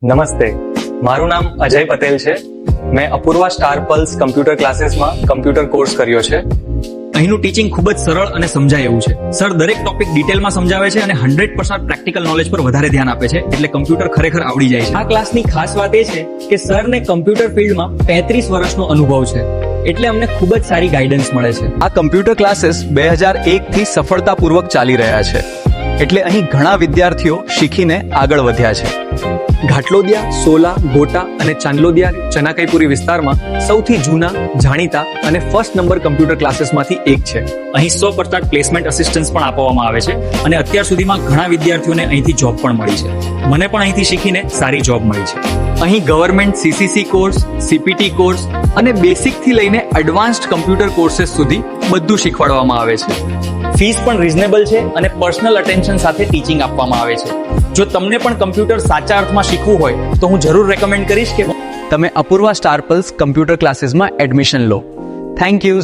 નમસ્તે, મારું નામ અજય પટેલ છે. મેં અપૂર્વા સ્ટાર પલ્સ કમ્પ્યુટર ક્લાસીસમાં કમ્પ્યુટર કોર્સ કર્યો છે. અહીંનું ટીચિંગ ખૂબ જ સરળ અને સમજાય એવું છે. સર દરેક ટોપિક ડિટેલમાં સમજાવે છે અને 100% પ્રેક્ટિકલ નોલેજ પર વધારે ધ્યાન આપે છે, એટલે કમ્પ્યુટર ખરેખર આવડી જાય છે. આ ક્લાસની ખાસ વાત એ છે કે સરને કમ્પ્યુટર ફિલ્ડમાં 35 વર્ષનો અનુભવ છે, એટલે અમને ખૂબ જ સારી ગાઈડન્સ મળે છે. આ કમ્પ્યુટર ક્લાસીસ 2001 થી સફળતાપૂર્વક ચાલી રહ્યા છે, એટલે અહીં ઘણા વિદ્યાર્થીઓ શીખીને આગળ વધ્યા છે. ઘાટલોદિયા, સોલા, ગોટા અને ચાંદલોદિયા ચનાકઈપુરી વિસ્તારમાં સૌથી જૂના, જાણીતા અને ફર્સ્ટ નંબર કમ્પ્યુટર ક્લાસીસમાંથી એક છે. અહીં 100% પ્લેસમેન્ટ અસિસ્ટન્સ પણ આપવામાં આવે છે અને અત્યાર સુધીમાં ઘણા વિદ્યાર્થીઓને અહીંથી જોબ પણ મળી છે. મને પણ અહીંથી શીખીને સારી જોબ મળી છે. અહીં government CCC course, CPT course અને બેસિકથી લઈને એડવાન્સ્ડ કમ્પ્યુટર કોર્सेस સુધી બધું શીખવાડવામાં આવે છે. ફીસ પણ રીઝનેબલ છે અને પર્સનલ અટેન્શન સાથે ટીચિંગ આપવામાં આવે છે. જો તમને પણ કમ્પ્યુટર સાચા અર્થમાં શીખવું હોય તો હું જરૂર રેકમેન્ડ કરીશ કે તમે અપૂર્વા સ્ટાર પલ્સ કમ્પ્યુટર ક્લાસીસમાં એડમિશન લો. Thank you.